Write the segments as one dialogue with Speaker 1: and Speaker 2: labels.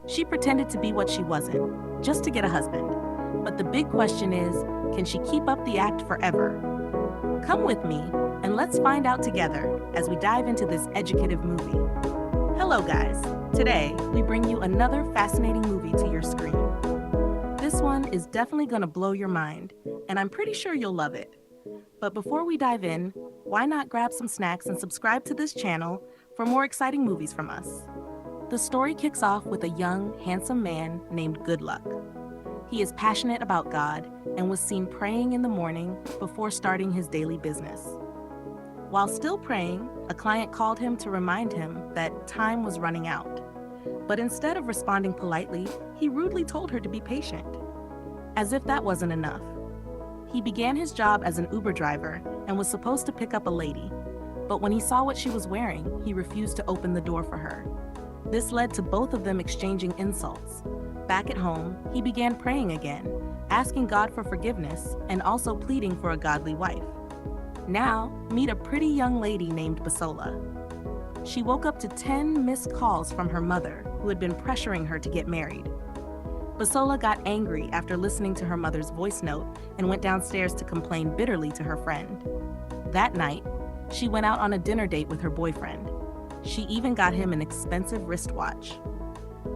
Speaker 1: She pretended to be what she wasn't, just to get a husband. But the big question is, can she keep up the act forever? Come with me, and let's find out together as we dive into this educative movie. Hello, guys. Today, we bring you another fascinating movie to your screen. This one is definitely going to blow your mind, and I'm pretty sure you'll love it. But before we dive in, why not grab some snacks and subscribe to this channel for more exciting movies from us? The story kicks off with a young, handsome man named Good Luck. He is passionate about God and was seen praying in the morning before starting his daily business. While still praying, a client called him to remind him that time was running out. But instead of responding politely, he rudely told her to be patient. As if that wasn't enough. He began his job as an Uber driver and was supposed to pick up a lady. But when he saw what she was wearing, he refused to open the door for her. This led to both of them exchanging insults. Back at home, he began praying again, asking God for forgiveness and also pleading for a godly wife. Now, meet a pretty young lady named Basola. She woke up to 10 missed calls from her mother, who had been pressuring her to get married. Basola got angry after listening to her mother's voice note and went downstairs to complain bitterly to her friend. That night, she went out on a dinner date with her boyfriend. She even got him an expensive wristwatch.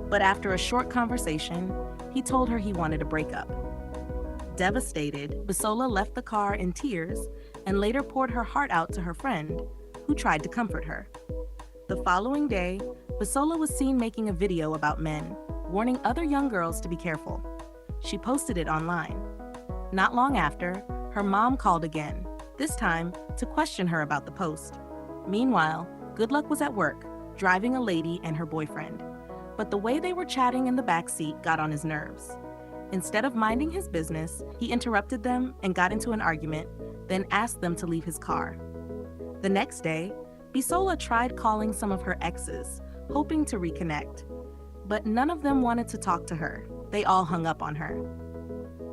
Speaker 1: But after a short conversation, he told her he wanted a breakup. Devastated, Basola left the car in tears and later poured her heart out to her friend, who tried to comfort her. The following day, Basola was seen making a video about men, warning other young girls to be careful. She posted it online. Not long after, her mom called again, this time to question her about the post. Meanwhile, Good Luck was at work, driving a lady and her boyfriend. But the way they were chatting in the backseat got on his nerves. Instead of minding his business, he interrupted them and got into an argument, then asked them to leave his car. The next day, Basola tried calling some of her exes, hoping to reconnect. But none of them wanted to talk to her. They all hung up on her.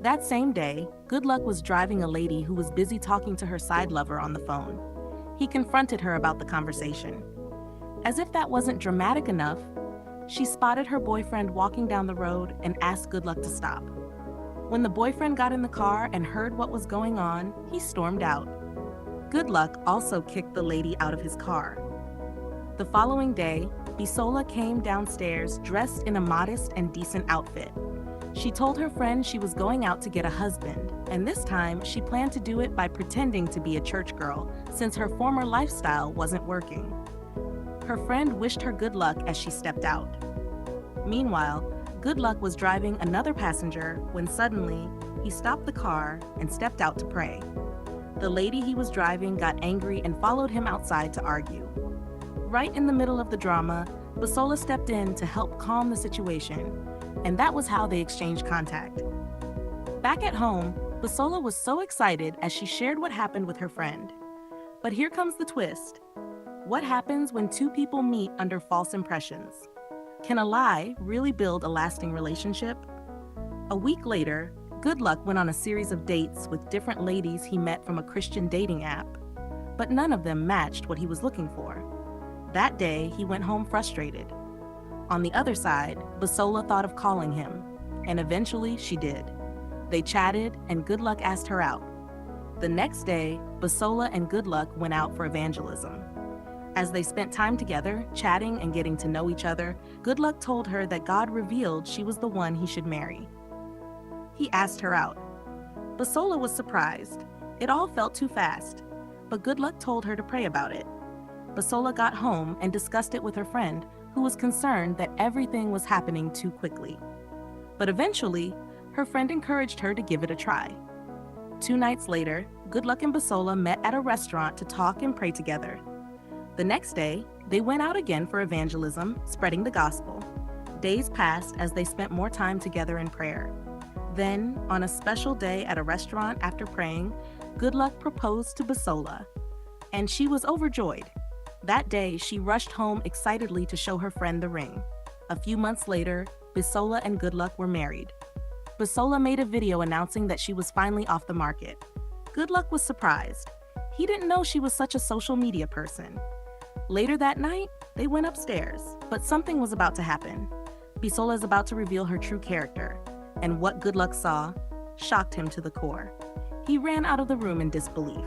Speaker 1: That same day, Good Luck was driving a lady who was busy talking to her side lover on the phone. He confronted her about the conversation. As if that wasn't dramatic enough, she spotted her boyfriend walking down the road and asked Good Luck to stop. When the boyfriend got in the car and heard what was going on, he stormed out. Good Luck also kicked the lady out of his car. The following day, Basola came downstairs dressed in a modest and decent outfit. She told her friend she was going out to get a husband, and this time she planned to do it by pretending to be a church girl, since her former lifestyle wasn't working. Her friend wished her good luck as she stepped out. Meanwhile, Good Luck was driving another passenger when suddenly he stopped the car and stepped out to pray. The lady he was driving got angry and followed him outside to argue. Right in the middle of the drama, Basola stepped in to help calm the situation, and that was how they exchanged contact. Back at home, Basola was so excited as she shared what happened with her friend. But here comes the twist. What happens when two people meet under false impressions? Can a lie really build a lasting relationship? A week later, Good Luck went on a series of dates with different ladies he met from a Christian dating app, but none of them matched what he was looking for. That day, he went home frustrated. On the other side, Basola thought of calling him, and eventually she did. They chatted, and Good Luck asked her out. The next day, Basola and Good Luck went out for evangelism. As they spent time together, chatting and getting to know each other, Good Luck told her that God revealed she was the one he should marry. He asked her out. Basola was surprised. It all felt too fast, but Good Luck told her to pray about it. Basola got home and discussed it with her friend, who was concerned that everything was happening too quickly. But eventually, her friend encouraged her to give it a try. 2 nights later, Good Luck and Basola met at a restaurant to talk and pray together. The next day, they went out again for evangelism, spreading the gospel. Days passed as they spent more time together in prayer. Then, on a special day at a restaurant after praying, Good Luck proposed to Basola, and she was overjoyed. That day, she rushed home excitedly to show her friend the ring. A few months later, Basola and Good Luck were married. Basola made a video announcing that she was finally off the market. Good Luck was surprised. He didn't know she was such a social media person. Later that night, they went upstairs, but something was about to happen. Bisola is about to reveal her true character, and what Good Luck saw shocked him to the core. He ran out of the room in disbelief.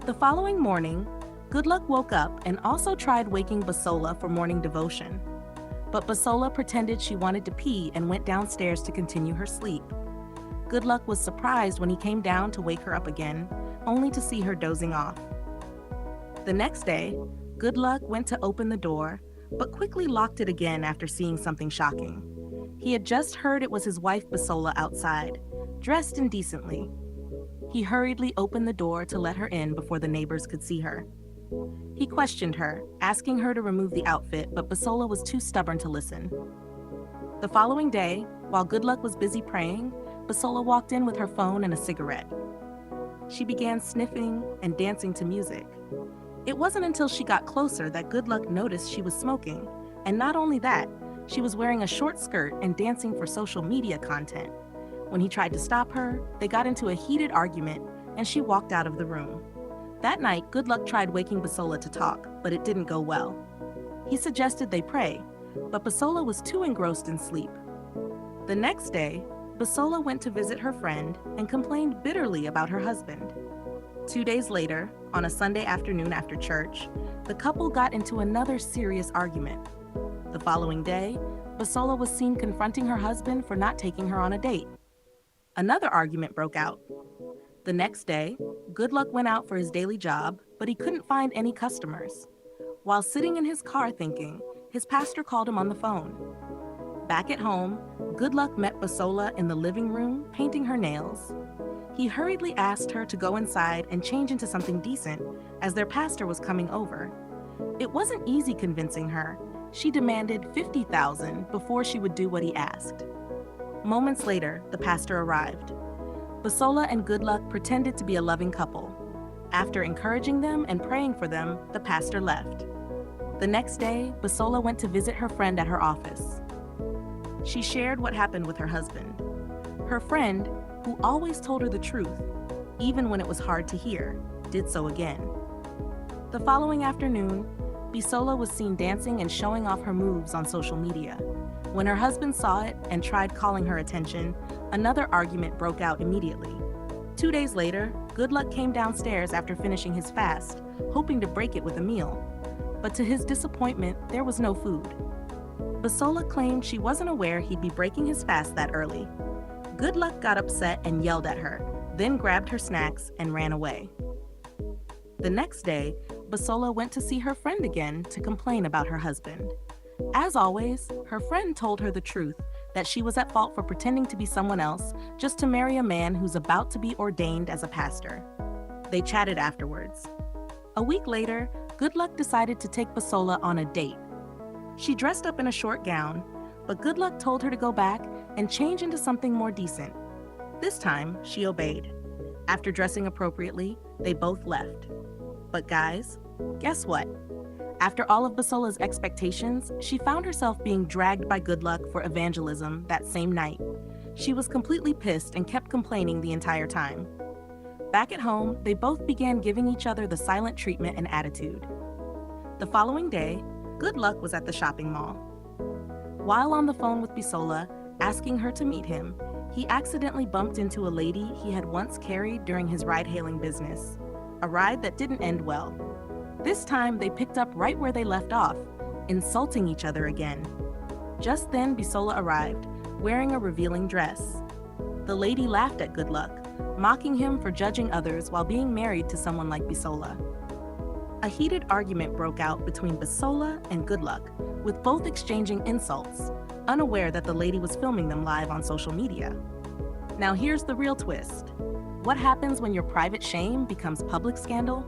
Speaker 1: The following morning, Good Luck woke up and also tried waking Bisola for morning devotion. But Bisola pretended she wanted to pee and went downstairs to continue her sleep. Good Luck was surprised when he came down to wake her up again, only to see her dozing off. The next day, Good Luck went to open the door, but quickly locked it again after seeing something shocking. He had just heard it was his wife Bisola outside, dressed indecently. He hurriedly opened the door to let her in before the neighbors could see her. He questioned her, asking her to remove the outfit, but Bisola was too stubborn to listen. The following day, while Good Luck was busy praying, Bisola walked in with her phone and a cigarette. She began sniffing and dancing to music. It wasn't until she got closer that Good Luck noticed she was smoking, and not only that, she was wearing a short skirt and dancing for social media content. When he tried to stop her, they got into a heated argument, and she walked out of the room. That night, Good Luck tried waking Bisola to talk, but it didn't go well. He suggested they pray, but Bisola was too engrossed in sleep. The next day, Bisola went to visit her friend and complained bitterly about her husband. 2 days later, on a Sunday afternoon after church, the couple got into another serious argument. The following day, Bisola was seen confronting her husband for not taking her on a date. Another argument broke out. The next day, Good Luck went out for his daily job, but he couldn't find any customers. While sitting in his car thinking, his pastor called him on the phone. Back at home, Good Luck met Bisola in the living room painting her nails. He hurriedly asked her to go inside and change into something decent, as their pastor was coming over. It wasn't easy convincing her. She demanded $50,000 before she would do what he asked. Moments later, the pastor arrived. Bisola and Good Luck pretended to be a loving couple. After encouraging them and praying for them, the pastor left. The next day, Bisola went to visit her friend at her office. She shared what happened with her husband. Her friend, who always told her the truth, even when it was hard to hear, did so again. The following afternoon, Bisola was seen dancing and showing off her moves on social media. When her husband saw it and tried calling her attention, another argument broke out immediately. 2 days later, Good Luck came downstairs after finishing his fast, hoping to break it with a meal. But to his disappointment, there was no food. Bisola claimed she wasn't aware he'd be breaking his fast that early. Good Luck got upset and yelled at her, then grabbed her snacks and ran away. The next day, Bisola went to see her friend again to complain about her husband. As always, her friend told her the truth, that she was at fault for pretending to be someone else just to marry a man who's about to be ordained as a pastor. They chatted afterwards. A week later, Good Luck decided to take Bisola on a date. She dressed up in a short gown, but Good Luck told her to go back and change into something more decent. This time, she obeyed. After dressing appropriately, they both left. But guys, guess what? After all of Bisola's expectations, she found herself being dragged by Good Luck for evangelism that same night. She was completely pissed and kept complaining the entire time. Back at home, they both began giving each other the silent treatment and attitude. The following day, Good Luck was at the shopping mall. While on the phone with Bisola, asking her to meet him, he accidentally bumped into a lady he had once carried during his ride-hailing business, a ride that didn't end well. This time, they picked up right where they left off, insulting each other again. Just then, Bisola arrived, wearing a revealing dress. The lady laughed at Good Luck, mocking him for judging others while being married to someone like Bisola. A heated argument broke out between Bisola and Good Luck, with both exchanging insults, unaware that the lady was filming them live on social media. Now here's the real twist. What happens when your private shame becomes public scandal?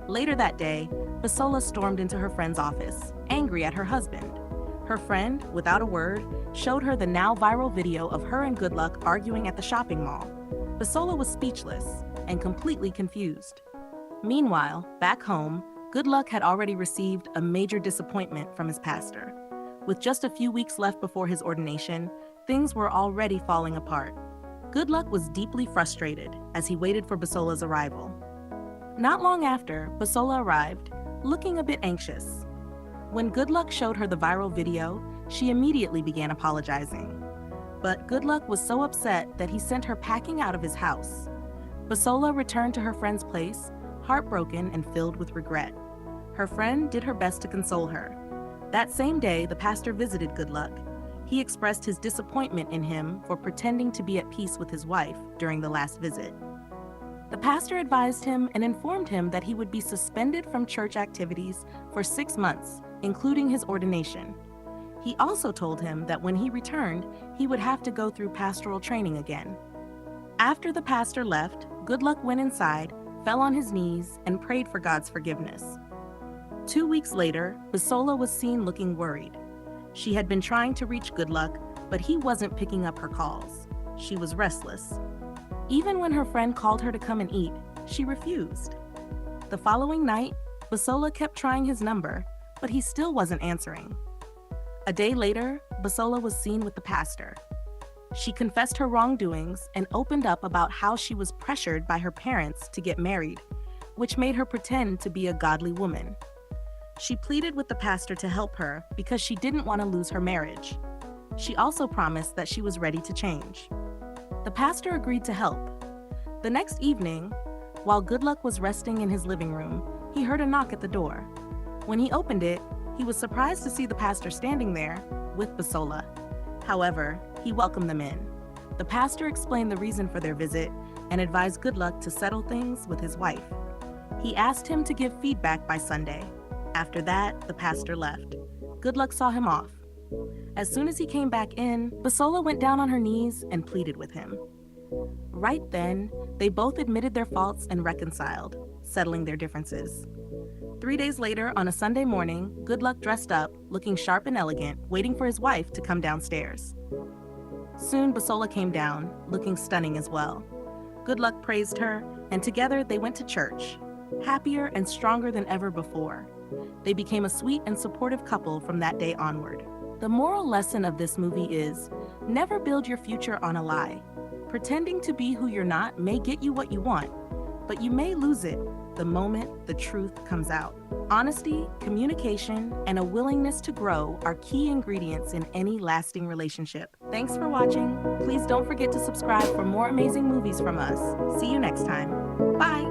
Speaker 1: Later that day, Bisola stormed into her friend's office, angry at her husband. Her friend, without a word, showed her the now viral video of her and Good Luck arguing at the shopping mall. Bisola was speechless and completely confused. Meanwhile, back home, Good Luck had already received a major disappointment from his pastor. With just a few weeks left before his ordination, things were already falling apart. Good Luck was deeply frustrated as he waited for Bisola's arrival. Not long after, Bisola arrived, looking a bit anxious. When Good Luck showed her the viral video, She immediately began apologizing. But Good Luck was so upset that he sent her packing out of his house. Basola returned to her friend's place, heartbroken and filled with regret. Her friend did her best to console her. That same day, the pastor visited Good Luck. He expressed his disappointment in him for pretending to be at peace with his wife during the last visit. The pastor advised him and informed him that he would be suspended from church activities for 6 months, including his ordination. He also told him that when he returned, he would have to go through pastoral training again. After the pastor left, Good Luck went inside, fell on his knees, and prayed for God's forgiveness. 2 weeks later, Basola was seen looking worried. She had been trying to reach Good Luck, but he wasn't picking up her calls. She was restless. Even when her friend called her to come and eat, she refused. The following night, Basola kept trying his number, but he still wasn't answering. A day later, Basola was seen with the pastor. She confessed her wrongdoings and opened up about how she was pressured by her parents to get married, which made her pretend to be a godly woman. She pleaded with the pastor to help her because she didn't want to lose her marriage. She also promised that she was ready to change. The pastor agreed to help. The next evening, while Good Luck was resting in his living room, he heard a knock at the door. When he opened it, he was surprised to see the pastor standing there with Basola. However, he welcomed them in. The pastor explained the reason for their visit and advised Good Luck to settle things with his wife. He asked him to give feedback by Sunday. After that, the pastor left. Good Luck saw him off. As soon as he came back in, Basola went down on her knees and pleaded with him. Right then, they both admitted their faults and reconciled, settling their differences. 3 days later, on a Sunday morning, Good Luck dressed up, looking sharp and elegant, waiting for his wife to come downstairs. Soon, Basola came down, looking stunning as well. Good Luck praised her, and together they went to church, happier and stronger than ever before. They became a sweet and supportive couple from that day onward. The moral lesson of this movie is, never build your future on a lie. Pretending to be who you're not may get you what you want, but you may lose it the moment the truth comes out. Honesty, communication, and a willingness to grow are key ingredients in any lasting relationship. Thanks for watching. Please don't forget to subscribe for more amazing movies from us. See you next time. Bye!